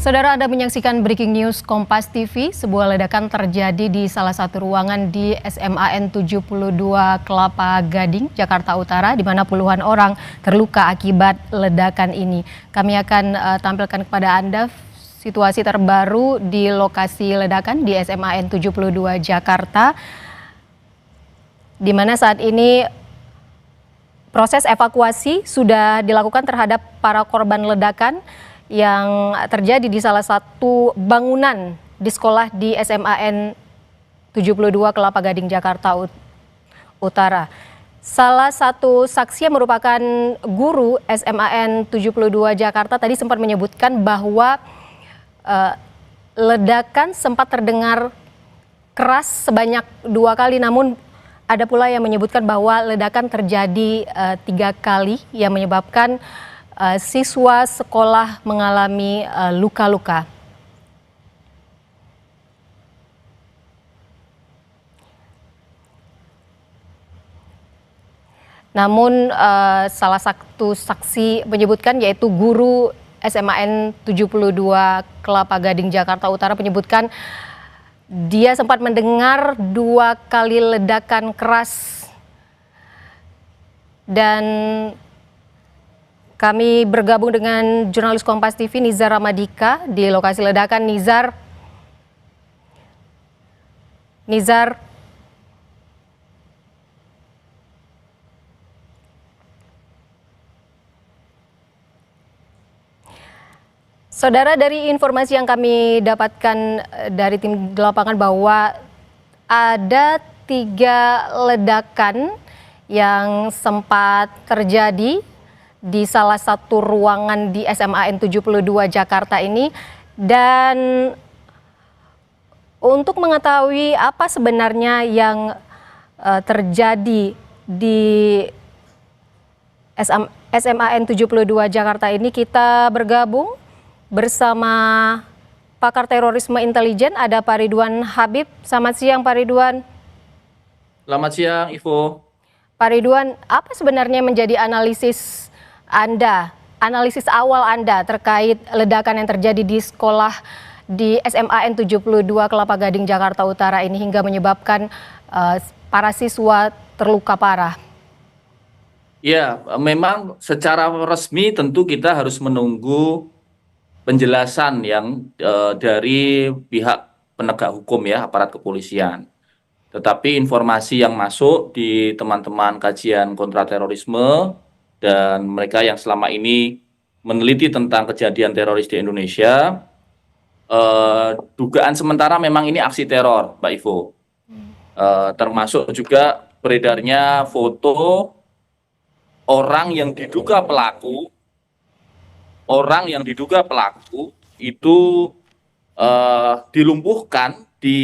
Saudara, Anda menyaksikan Breaking News Kompas TV. Sebuah ledakan terjadi di salah satu ruangan di SMAN 72 Kelapa Gading, Jakarta Utara, di mana puluhan orang terluka akibat ledakan ini. Kami akan tampilkan kepada Anda situasi terbaru di lokasi ledakan di SMAN 72 Jakarta, di mana saat ini proses evakuasi sudah dilakukan terhadap para korban ledakan yang terjadi di salah satu bangunan di sekolah di SMAN 72 Kelapa Gading, Jakarta Utara. Salah satu saksi yang merupakan guru SMAN 72 Jakarta tadi sempat menyebutkan bahwa ledakan sempat terdengar keras sebanyak 2 kali, namun ada pula yang menyebutkan bahwa ledakan terjadi 3 kali yang menyebabkan siswa sekolah mengalami luka-luka. Namun salah satu saksi menyebutkan, yaitu guru SMAN 72 Kelapa Gading, Jakarta Utara, menyebutkan dia sempat mendengar 2 kali ledakan keras. Dan kami bergabung dengan jurnalis Kompas TV Nizar Ramadika di lokasi ledakan. Nizar. Saudara, dari informasi yang kami dapatkan dari tim di lapangan bahwa ada 3 ledakan yang sempat terjadi di salah satu ruangan di SMAN 72 Jakarta ini. Dan untuk mengetahui apa sebenarnya yang terjadi di SMAN 72 Jakarta ini, kita bergabung bersama pakar terorisme intelijen, ada Pak Ridwan Habib. Selamat siang, Pak Ridwan. Selamat siang, Ivo. Pak Ridwan, apa sebenarnya menjadi analisis awal Anda terkait ledakan yang terjadi di sekolah di SMAN 72 Kelapa Gading, Jakarta Utara ini hingga menyebabkan para siswa terluka parah? Ya, memang secara resmi tentu kita harus menunggu penjelasan yang dari pihak penegak hukum ya, aparat kepolisian. Tetapi informasi yang masuk di teman-teman kajian kontraterorisme dan mereka yang selama ini meneliti tentang kejadian teroris di Indonesia, dugaan sementara memang ini aksi teror, Mbak Ivo. Termasuk juga beredarnya foto orang yang diduga pelaku itu dilumpuhkan di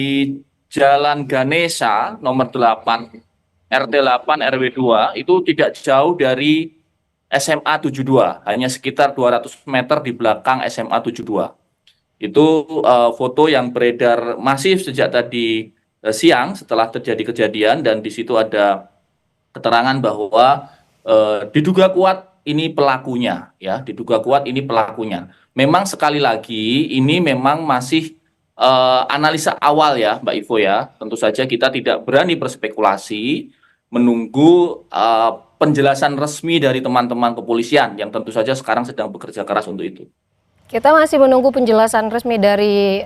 Jalan Ganesha nomor 8 RT 8 RW 2, itu tidak jauh dari SMA 72, hanya sekitar 200 meter di belakang SMA 72. Itu foto yang beredar masif sejak tadi siang setelah terjadi kejadian, dan di situ ada keterangan bahwa diduga kuat ini pelakunya, ya, Memang sekali lagi ini memang masih analisa awal ya, Mbak Ivo ya. Tentu saja kita tidak berani berspekulasi, menunggu penjelasan resmi dari teman-teman kepolisian yang tentu saja sekarang sedang bekerja keras untuk itu. Kita masih menunggu penjelasan resmi dari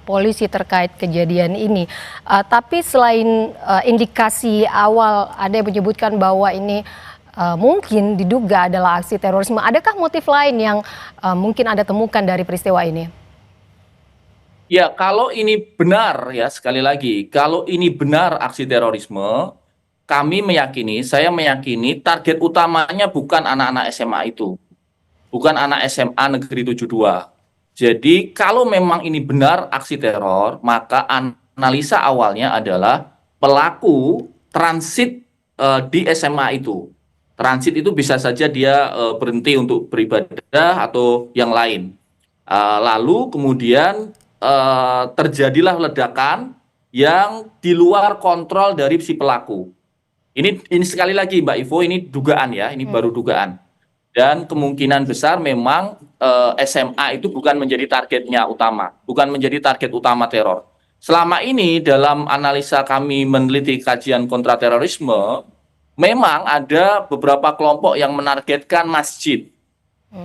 polisi terkait kejadian ini. Tapi selain indikasi awal, ada yang menyebutkan bahwa ini mungkin diduga adalah aksi terorisme. Adakah motif lain yang mungkin Anda temukan dari peristiwa ini? Ya, kalau ini benar ya, sekali lagi, kalau ini benar aksi terorisme, saya meyakini target utamanya bukan anak-anak SMA itu. Bukan anak SMA Negeri 72. Jadi kalau memang ini benar aksi teror, maka analisa awalnya adalah pelaku transit di SMA itu. Transit itu bisa saja dia berhenti untuk beribadah atau yang lain. Lalu kemudian terjadilah ledakan yang di luar kontrol dari si pelaku. Ini sekali lagi Mbak Ivo, ini dugaan ya, ini baru dugaan. dan kemungkinan besar memang SMA itu bukan menjadi targetnya utama, bukan menjadi target utama teror. Selama ini dalam analisa kami meneliti kajian kontraterorisme, memang ada beberapa kelompok yang menargetkan masjid,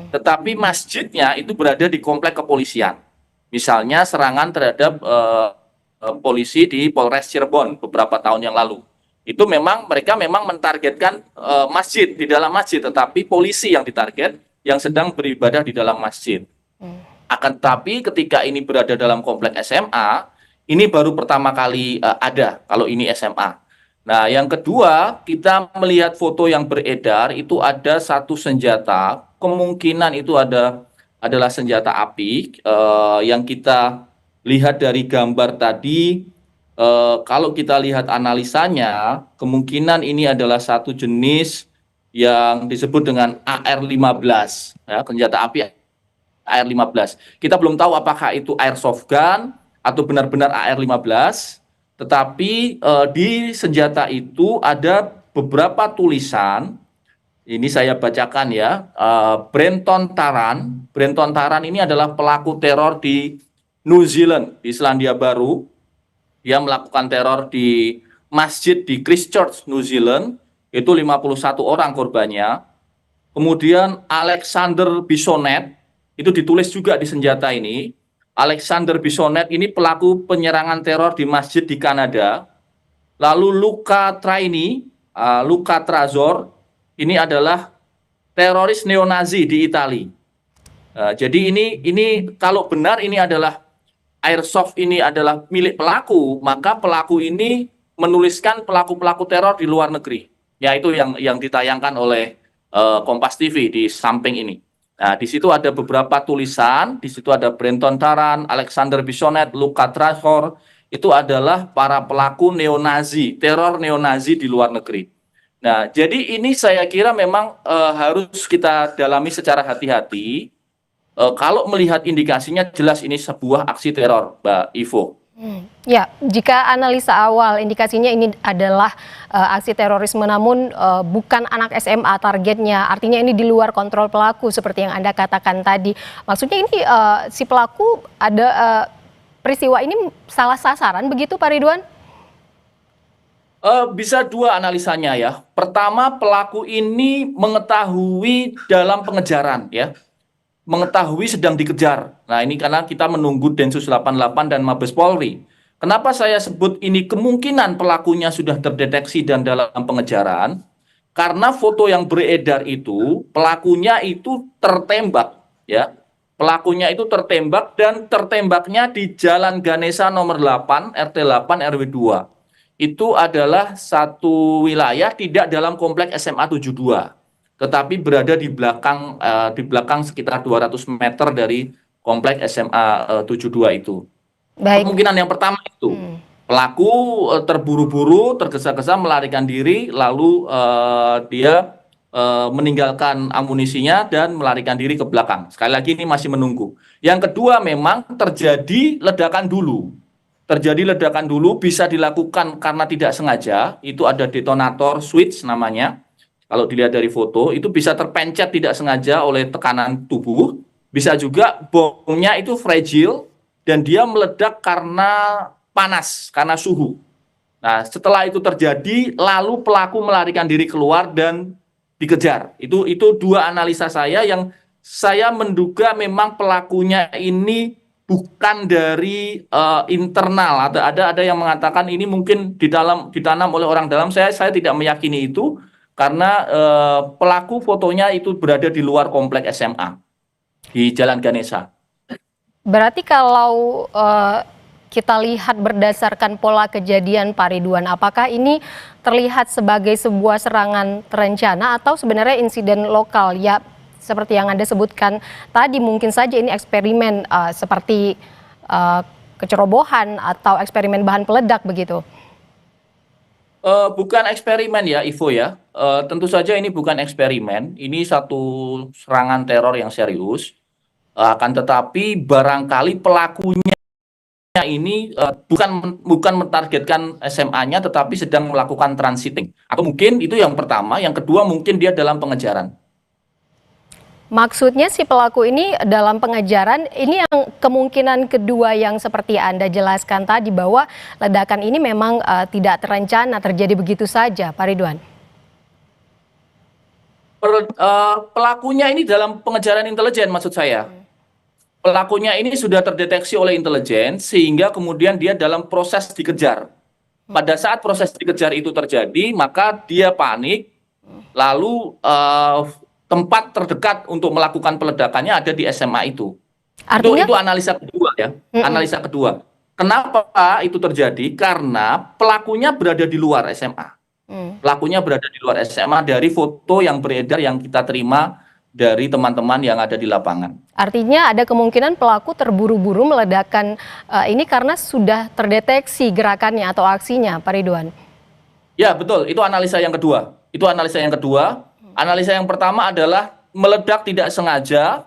tetapi masjidnya itu berada di komplek kepolisian. Misalnya serangan terhadap polisi di Polres Cirebon beberapa tahun yang lalu. Itu memang mereka memang mentargetkan masjid, di dalam masjid, tetapi polisi yang ditarget yang sedang beribadah di dalam masjid. Akan tetapi ketika ini berada dalam komplek SMA, ini baru pertama kali ada kalau ini SMA. Nah, yang kedua, kita melihat foto yang beredar itu ada satu senjata, kemungkinan itu adalah senjata api yang kita lihat dari gambar tadi. Kalau kita lihat analisanya, kemungkinan ini adalah satu jenis yang disebut dengan AR-15, ya, senjata api AR-15. Kita belum tahu apakah itu airsoft gun atau benar-benar AR-15, tetapi di senjata itu ada beberapa tulisan. Ini saya bacakan ya. Brenton Tarrant. Brenton Tarrant ini adalah pelaku teror di New Zealand, di Selandia Baru. Dia melakukan teror di masjid di Christchurch, New Zealand. Itu 51 orang korbannya. Kemudian Alexander Bissonnette, itu ditulis juga di senjata ini. Alexander Bissonnette ini pelaku penyerangan teror di masjid di Kanada. Lalu Luca Traini, Luca Trazor, ini adalah teroris neo-Nazi di Italia. Jadi ini kalau benar ini adalah airsoft, ini adalah milik pelaku, maka pelaku ini menuliskan pelaku-pelaku teror di luar negeri. Ya, itu yang ditayangkan oleh Kompas TV di samping ini. Nah, di situ ada beberapa tulisan, di situ ada Brenton Tarrant, Alexander Bissonnette, Luca Trazor, itu adalah para pelaku neo-Nazi, teror neo-Nazi di luar negeri. Nah, jadi ini saya kira memang harus kita dalami secara hati-hati. Kalau melihat indikasinya jelas ini sebuah aksi teror, Mbak Ivo. Ya, jika analisa awal indikasinya ini adalah aksi terorisme, namun bukan anak SMA targetnya, artinya ini di luar kontrol pelaku seperti yang Anda katakan tadi. Maksudnya ini si pelaku ada peristiwa ini salah sasaran begitu, Pak Ridwan? Bisa dua analisanya ya. Pertama, pelaku ini mengetahui dalam pengejaran ya. Mengetahui sedang dikejar. Nah, ini karena kita menunggu Densus 88 dan Mabes Polri. Kenapa saya sebut ini kemungkinan pelakunya sudah terdeteksi dan dalam pengejaran? Karena foto yang beredar itu, pelakunya itu tertembak, ya. Pelakunya itu tertembak dan tertembaknya di Jalan Ganesha nomor 8, RT 8 RW 2. Itu adalah satu wilayah tidak dalam komplek SMA 72. Tetapi berada di belakang sekitar 200 meter dari komplek SMA 72 itu. Baik. Kemungkinan yang pertama itu pelaku terburu-buru, tergesa-gesa melarikan diri, lalu dia meninggalkan amunisinya dan melarikan diri ke belakang. Sekali lagi ini masih menunggu. Yang kedua memang terjadi ledakan dulu. Terjadi ledakan dulu bisa dilakukan karena tidak sengaja, itu ada detonator switch namanya. Kalau dilihat dari foto, itu bisa terpencet tidak sengaja oleh tekanan tubuh. Bisa juga bomnya itu fragile dan dia meledak karena panas, karena suhu. Nah, setelah itu terjadi, lalu pelaku melarikan diri keluar dan dikejar. Itu dua analisa saya yang saya menduga memang pelakunya ini bukan dari internal. Ada yang mengatakan ini mungkin ditanam oleh orang dalam. Saya tidak meyakini itu. Karena pelaku fotonya itu berada di luar komplek SMA di Jalan Ganesha. Berarti kalau kita lihat berdasarkan pola kejadian, Pak Ridwan, apakah ini terlihat sebagai sebuah serangan terencana atau sebenarnya insiden lokal? Ya, seperti yang Anda sebutkan tadi, mungkin saja ini eksperimen seperti kecerobohan atau eksperimen bahan peledak begitu. Bukan eksperimen ya, Ivo ya. Tentu saja ini bukan eksperimen. Ini satu serangan teror yang serius. Akan tetapi barangkali pelakunya ini bukan mentargetkan SMA-nya, tetapi sedang melakukan transiting. Atau mungkin itu yang pertama. Yang kedua mungkin dia dalam pengejaran. Maksudnya si pelaku ini dalam pengejaran, ini yang kemungkinan kedua yang seperti Anda jelaskan tadi bahwa ledakan ini memang tidak terencana terjadi begitu saja, Pak Ridwan. Pelakunya ini dalam pengejaran intelijen maksud saya. Pelakunya ini sudah terdeteksi oleh intelijen sehingga kemudian dia dalam proses dikejar. Pada saat proses dikejar itu terjadi, maka dia panik, lalu tempat terdekat untuk melakukan peledakannya ada di SMA itu. Artinya, Itu analisa kedua ya, analisa kedua. Kenapa itu terjadi? Karena pelakunya berada di luar SMA. Pelakunya berada di luar SMA dari foto yang beredar yang kita terima dari teman-teman yang ada di lapangan. artinya ada kemungkinan pelaku terburu-buru meledakkan ini karena sudah terdeteksi gerakannya atau aksinya, Pak Ridwan. Ya, betul. Itu analisa yang kedua. Itu analisa yang kedua. Analisa yang pertama adalah meledak tidak sengaja,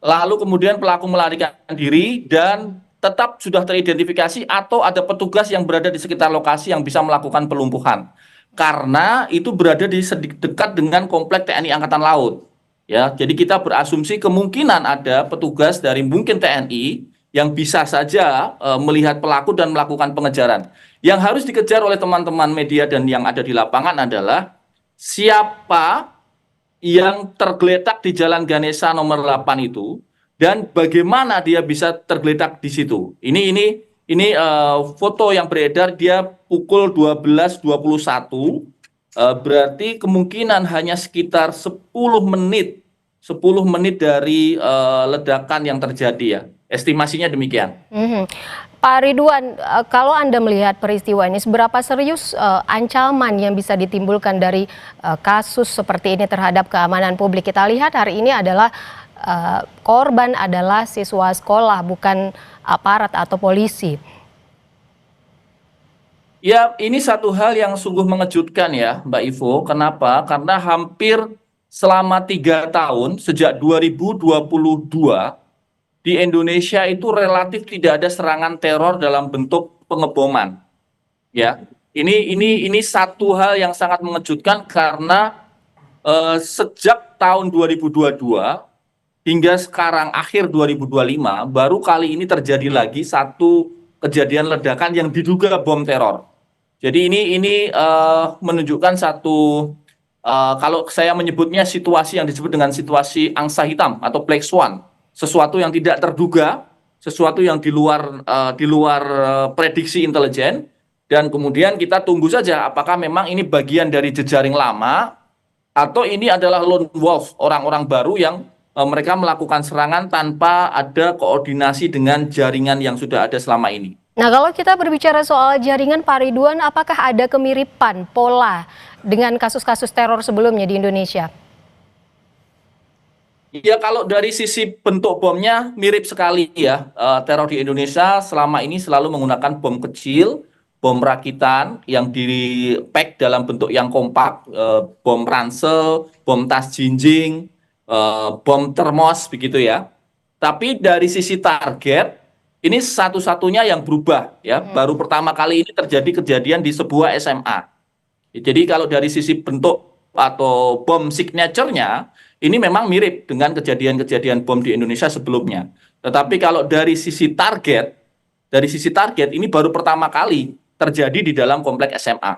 lalu kemudian pelaku melarikan diri dan tetap sudah teridentifikasi atau ada petugas yang berada di sekitar lokasi yang bisa melakukan pelumpuhan. Karena itu berada di dekat dengan komplek TNI Angkatan Laut. Ya, jadi kita berasumsi kemungkinan ada petugas dari mungkin TNI yang bisa saja melihat pelaku dan melakukan pengejaran. Yang harus dikejar oleh teman-teman media dan yang ada di lapangan adalah siapa yang tergeletak di Jalan Ganesha nomor 8 itu dan bagaimana dia bisa tergeletak di situ. Ini foto yang beredar dia pukul 12.21, berarti kemungkinan hanya sekitar 10 menit dari ledakan yang terjadi ya. Estimasinya demikian. Pak Ridwan, kalau Anda melihat peristiwa ini, seberapa serius ancaman yang bisa ditimbulkan dari kasus seperti ini terhadap keamanan publik? Kita lihat hari ini adalah korban adalah siswa sekolah, bukan aparat atau polisi. Ya, ini satu hal yang sungguh mengejutkan ya, Mbak Ivo. Kenapa? Karena hampir selama 3 tahun, sejak 2022, di Indonesia itu relatif tidak ada serangan teror dalam bentuk pengeboman. Ya, ini satu hal yang sangat mengejutkan karena sejak tahun 2022 hingga sekarang akhir 2025 baru kali ini terjadi lagi satu kejadian ledakan yang diduga bom teror. Jadi ini menunjukkan satu kalau saya menyebutnya situasi yang disebut dengan situasi angsa hitam atau black swan. Sesuatu yang tidak terduga, sesuatu yang di luar prediksi intelijen, dan kemudian kita tunggu saja apakah memang ini bagian dari jejaring lama atau ini adalah lone wolf, orang-orang baru yang mereka melakukan serangan tanpa ada koordinasi dengan jaringan yang sudah ada selama ini. Nah, kalau kita berbicara soal jaringan, Pak Ridwan, apakah ada kemiripan pola dengan kasus-kasus teror sebelumnya di Indonesia? Ya, kalau dari sisi bentuk bomnya mirip sekali ya. Teror di Indonesia selama ini selalu menggunakan bom kecil, bom rakitan yang di-pack dalam bentuk yang kompak, bom ransel, bom tas jinjing, bom termos begitu ya. Tapi dari sisi target, ini satu-satunya yang berubah ya. Baru pertama kali ini terjadi kejadian di sebuah SMA. Jadi kalau dari sisi bentuk atau bom signature-nya, ini memang mirip dengan kejadian-kejadian bom di Indonesia sebelumnya. Tetapi kalau dari sisi target ini baru pertama kali terjadi di dalam komplek SMA.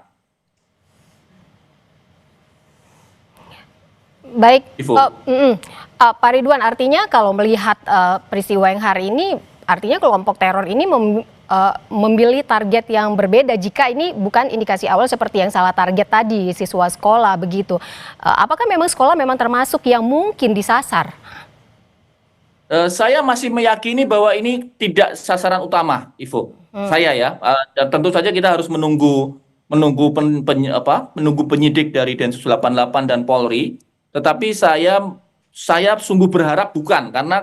Baik, Pak Ridwan, artinya kalau melihat peristiwa yang hari ini, artinya kelompok teror ini memilih target yang berbeda jika ini bukan indikasi awal seperti yang salah target tadi, siswa sekolah begitu. Apakah memang sekolah memang termasuk yang mungkin disasar? Saya masih meyakini bahwa ini tidak sasaran utama, Ivo. Saya ya, dan tentu saja kita harus menunggu penyidik dari Densus 88 dan Polri. Tetapi saya sungguh berharap bukan, karena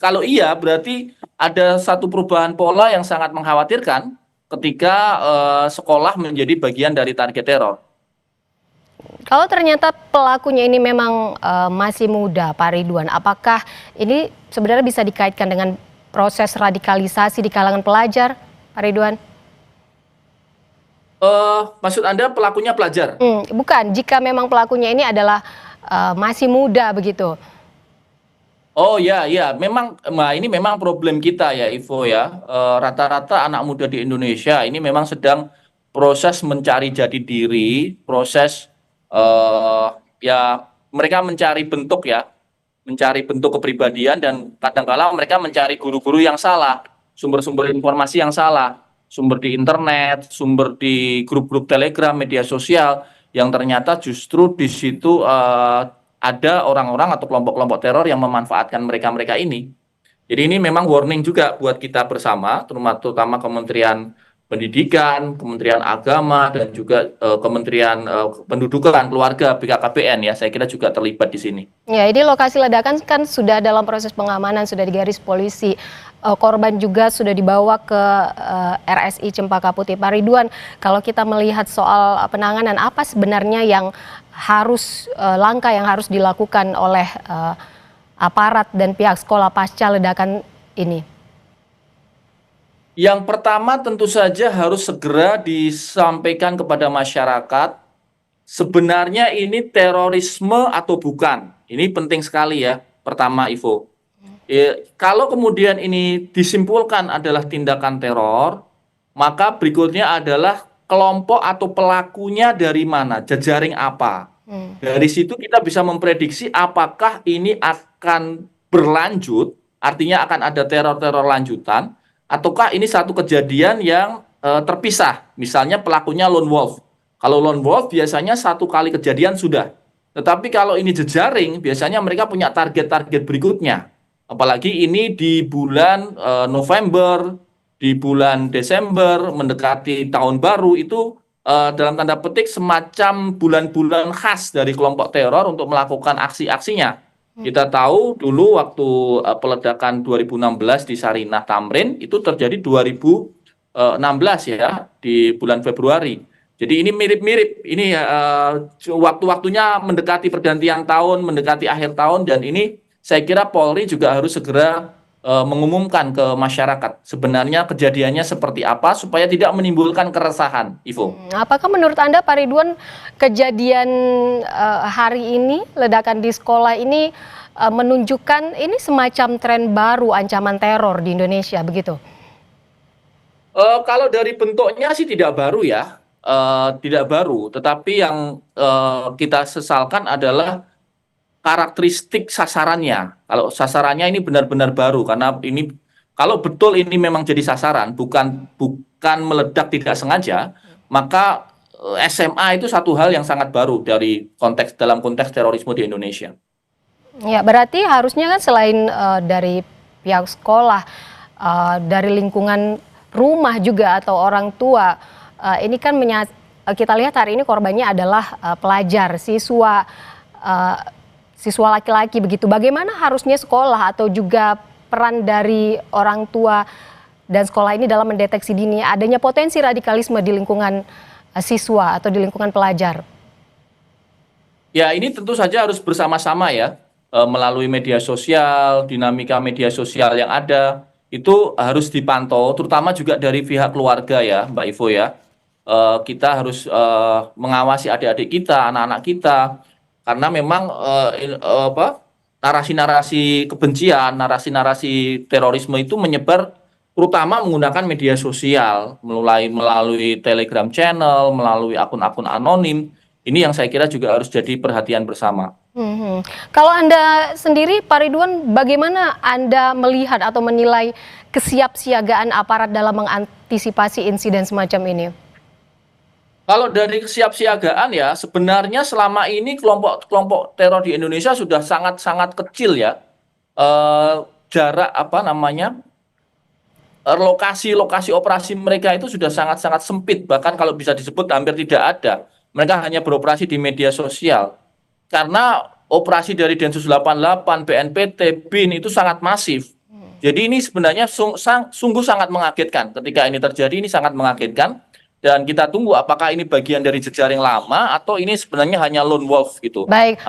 kalau iya berarti ada satu perubahan pola yang sangat mengkhawatirkan ketika sekolah menjadi bagian dari target teror. Kalau ternyata pelakunya ini memang masih muda, Pak Ridwan, apakah ini sebenarnya bisa dikaitkan dengan proses radikalisasi di kalangan pelajar, Pak Ridwan? Maksud Anda pelakunya pelajar? Bukan, jika memang pelakunya ini adalah masih muda begitu. Oh ya, ya, memang, nah ini memang problem kita ya, Ivo ya. Rata-rata anak muda di Indonesia ini memang sedang proses mencari jati diri, proses eh ya mereka mencari bentuk ya, mencari bentuk kepribadian dan kadang-kala mereka mencari guru-guru yang salah, sumber-sumber informasi yang salah, sumber di internet, sumber di grup-grup Telegram, media sosial, yang ternyata justru di situ ada orang-orang atau kelompok-kelompok teror yang memanfaatkan mereka-mereka ini. Jadi ini memang warning juga buat kita bersama, terutama Kementerian Pendidikan, Kementerian Agama, dan juga Kementerian Pendudukan, Keluarga, BKKBN ya, saya kira juga terlibat di sini. Ya, ini lokasi ledakan kan sudah dalam proses pengamanan, sudah digaris polisi. Korban juga sudah dibawa ke RSI Cempaka Putih. Pak Ridwan, kalau kita melihat soal penanganan, apa sebenarnya yang harus langkah yang harus dilakukan oleh aparat dan pihak sekolah pasca ledakan ini? Yang pertama tentu saja harus segera disampaikan kepada masyarakat, sebenarnya ini terorisme atau bukan. Ini penting sekali ya, pertama Ivo. Kalau kemudian ini disimpulkan adalah tindakan teror, maka berikutnya adalah kelompok atau pelakunya dari mana, jejaring apa. Dari situ kita bisa memprediksi apakah ini akan berlanjut, artinya akan ada teror-teror lanjutan, ataukah ini satu kejadian yang terpisah, misalnya pelakunya lone wolf. Kalau lone wolf biasanya satu kali kejadian sudah. Tetapi kalau ini jejaring, biasanya mereka punya target-target berikutnya. Apalagi ini di bulan November, di bulan Desember, mendekati tahun baru, itu dalam tanda petik semacam bulan-bulan khas dari kelompok teror untuk melakukan aksi-aksinya. Kita tahu dulu waktu peledakan 2016 di Sarinah Tamrin itu terjadi 2016 ya, di bulan Februari. Jadi ini mirip-mirip, ini waktu-waktunya mendekati pergantian tahun, mendekati akhir tahun, dan ini saya kira Polri juga harus segera mengumumkan ke masyarakat sebenarnya kejadiannya seperti apa supaya tidak menimbulkan keresahan, Ivo. Apakah menurut Anda, Pak Ridwan, kejadian hari ini, ledakan di sekolah ini menunjukkan ini semacam tren baru ancaman teror di Indonesia, begitu? Kalau dari bentuknya sih tidak baru ya, tidak baru. Tetapi yang kita sesalkan adalah karakteristik sasarannya. Kalau sasarannya ini benar-benar baru, karena ini kalau betul ini memang jadi sasaran, bukan meledak tidak sengaja, maka SMA itu satu hal yang sangat baru dalam konteks terorisme di Indonesia. Ya, berarti harusnya kan selain dari pihak sekolah, dari lingkungan rumah juga atau orang tua, ini kan kita lihat hari ini korbannya adalah pelajar, siswa laki-laki begitu. Bagaimana harusnya sekolah atau juga peran dari orang tua dan sekolah ini dalam mendeteksi dini adanya potensi radikalisme di lingkungan siswa atau di lingkungan pelajar? Ya, ini tentu saja harus bersama-sama ya, melalui media sosial, dinamika media sosial yang ada, itu harus dipantau, terutama juga dari pihak keluarga ya, Mbak Ivo ya. Kita harus mengawasi adik-adik kita, anak-anak kita, karena memang narasi-narasi kebencian, narasi-narasi terorisme itu menyebar terutama menggunakan media sosial, melalui Telegram channel, melalui akun-akun anonim. Ini yang saya kira juga harus jadi perhatian bersama. Kalau Anda sendiri, Pak Ridwan, bagaimana Anda melihat atau menilai kesiapsiagaan aparat dalam mengantisipasi insiden semacam ini? Kalau dari kesiapsiagaan ya, sebenarnya selama ini kelompok teror di Indonesia sudah sangat-sangat kecil ya. Jarak lokasi operasi mereka itu sudah sangat-sangat sempit, bahkan kalau bisa disebut hampir tidak ada. Mereka hanya beroperasi di media sosial. Karena operasi dari Densus 88, BNPT, BIN itu sangat masif. Jadi ini sebenarnya sungguh sangat mengagetkan. Ketika ini terjadi, ini sangat mengagetkan. Dan kita tunggu apakah ini bagian dari jejaring lama atau ini sebenarnya hanya lone wolf gitu. Baik.